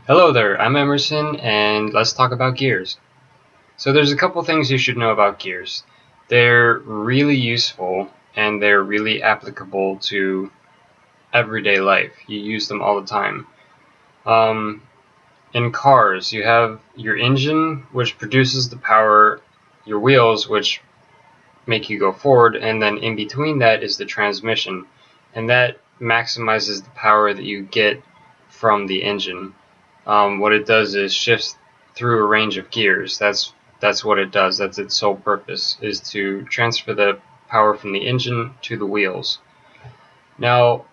Hello there, I'm Emerson, and let's talk about gears. So there's a couple things you should know about gears. They're really useful and they're really applicable to everyday life. You use them all the time. In cars, you have your engine, which produces the power, your wheels, which make you go forward, and then in between that is the transmission, and that maximizes the power that you get from the engine. What it does is shifts through a range of gears. That's what it does. That's its sole purpose, is to transfer the power from the engine to the wheels. Now,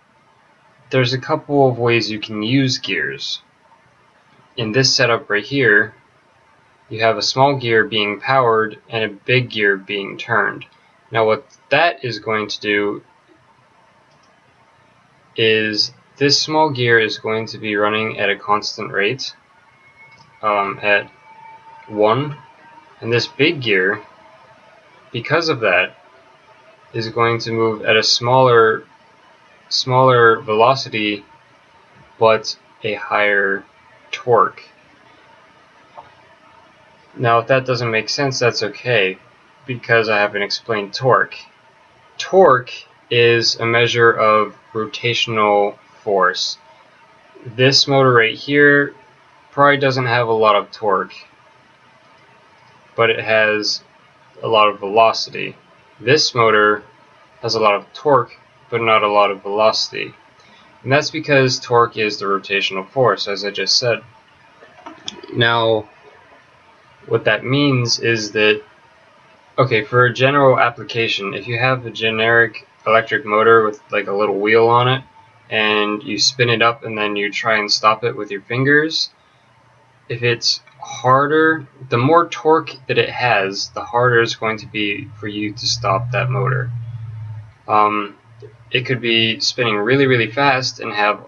there's a couple of ways you can use gears. In this setup right here, you have a small gear being powered and a big gear being turned. Now what that is going to do is this small gear is going to be running at a constant rate at 1, and this big gear, because of that, is going to move at a smaller velocity but a higher torque. Now if that doesn't make sense, that's okay, because I haven't explained torque. Torque is a measure of rotational force. This motor right here probably doesn't have a lot of torque, but it has a lot of velocity. This motor has a lot of torque, but not a lot of velocity. And that's because torque is the rotational force, as I just said. Now, what that means is that, okay, for a general application, if you have a generic electric motor with like a little wheel on it, and you spin it up and then you try and stop it with your fingers, if it's harder, the more torque that it has, the harder it's going to be for you to stop that motor. It could be spinning really, really fast and have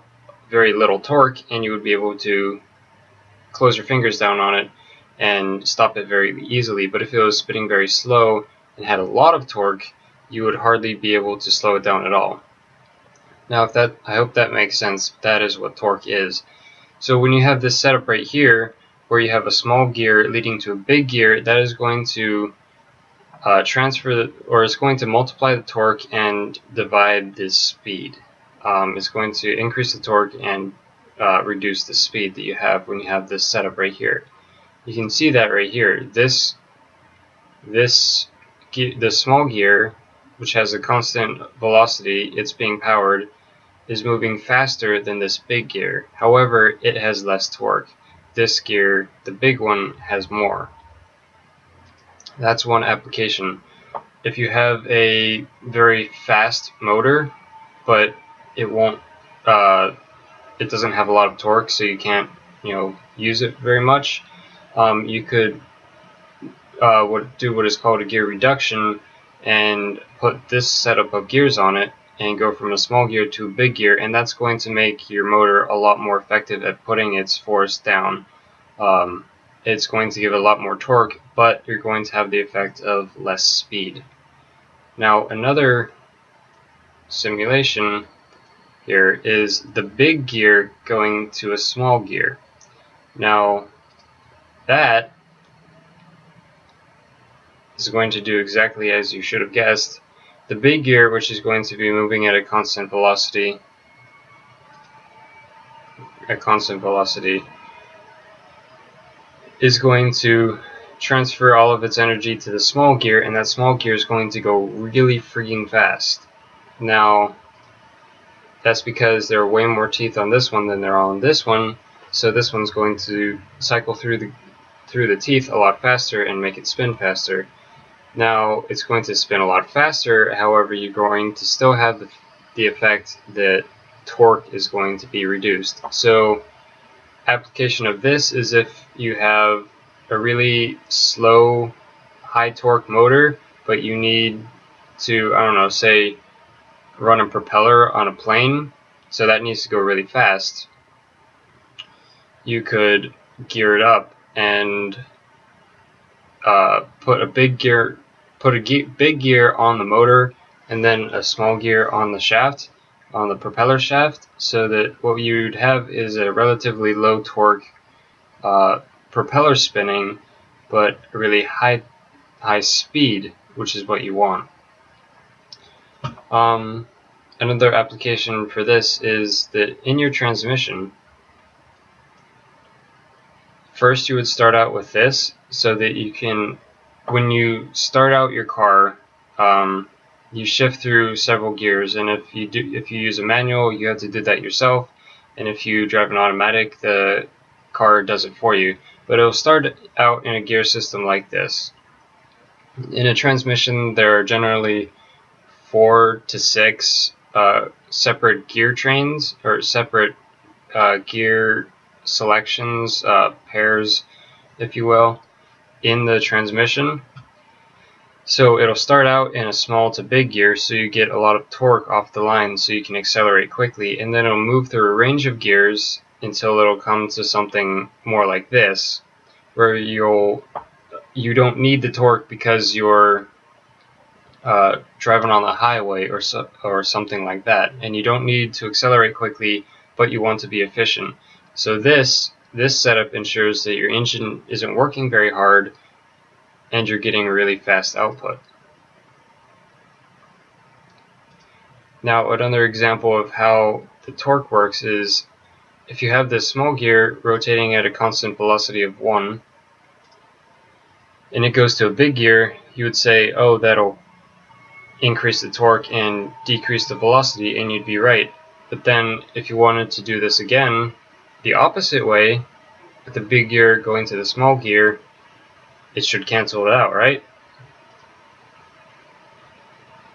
very little torque, and you would be able to close your fingers down on it and stop it very easily. But if it was spinning very slow and had a lot of torque, you would hardly be able to slow it down at all. Now, I hope that makes sense. That is what torque is. So when you have this setup right here, where you have a small gear leading to a big gear, that is going to it's going to multiply the torque and divide the speed. It's going to increase the torque and reduce the speed that you have when you have this setup right here. You can see that right here. The small gear, which has a constant velocity, it's being powered, is moving faster than this big gear. However, it has less torque. This gear, the big one, has more. That's one application. If you have a very fast motor, but it doesn't have a lot of torque, so you can't, use it very much, you could do what is called a gear reduction and put this setup of gears on it and go from a small gear to a big gear, and that's going to make your motor a lot more effective at putting its force down. It's going to give a lot more torque, but you're going to have the effect of less speed. Now, another simulation here is the big gear going to a small gear. Now, that is going to do exactly as you should have guessed. The big gear, which is going to be moving at a constant velocity, is going to transfer all of its energy to the small gear, and that small gear is going to go really freaking fast. Now, that's because there are way more teeth on this one than there are on this one, so this one's going to cycle through the teeth a lot faster and make it spin faster. Now, it's going to spin a lot faster, however, you're going to still have the effect that torque is going to be reduced. So, application of this is if you have a really slow, high torque motor, but you need to, say, run a propeller on a plane, so that needs to go really fast. You could gear it up and put a big gear on the motor and then a small gear on the shaft, on the propeller shaft, so that what you'd have is a relatively low torque propeller spinning, but a really high speed, which is what you want. Another application for this is that in your transmission, first you would start out with this, so that you can, when you start out your car, you shift through several gears, and if you use a manual, you have to do that yourself, and if you drive an automatic, the car does it for you. But it'll start out in a gear system like this. In a transmission, there are generally 4 to 6 separate gear trains, or separate gear selections, pairs, if you will, in the transmission. So it'll start out in a small to big gear, so you get a lot of torque off the line so you can accelerate quickly, and then it'll move through a range of gears until it'll come to something more like this, where you don't need the torque because you're driving on the highway or something like that, and you don't need to accelerate quickly, but you want to be efficient. So this setup ensures that your engine isn't working very hard and you're getting a really fast output. Now, another example of how the torque works is if you have this small gear rotating at a constant velocity of 1 and it goes to a big gear, you would say, oh, that'll increase the torque and decrease the velocity, and you'd be right. But then if you wanted to do this again the opposite way, with the big gear going to the small gear, it should cancel it out, right?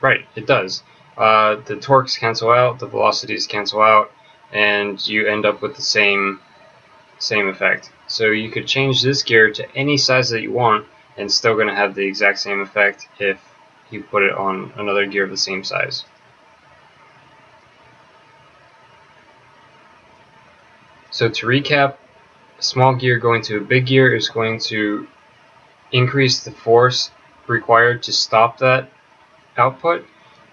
Right, it does. The torques cancel out, the velocities cancel out, and you end up with the same effect. So you could change this gear to any size that you want and still going to have the exact same effect if you put it on another gear of the same size. So to recap, a small gear going to a big gear is going to increase the force required to stop that output,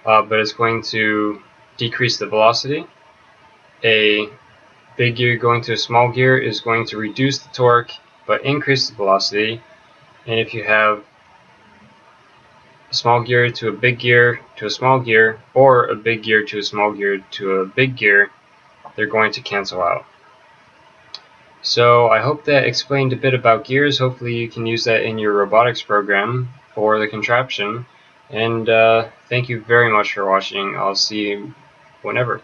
but it's going to decrease the velocity. A big gear going to a small gear is going to reduce the torque but increase the velocity. And if you have a small gear to a big gear to a small gear, or a big gear to a small gear to a big gear, they're going to cancel out. So I hope that explained a bit about gears. Hopefully you can use that in your robotics program for the contraption. And thank you very much for watching. I'll see you whenever.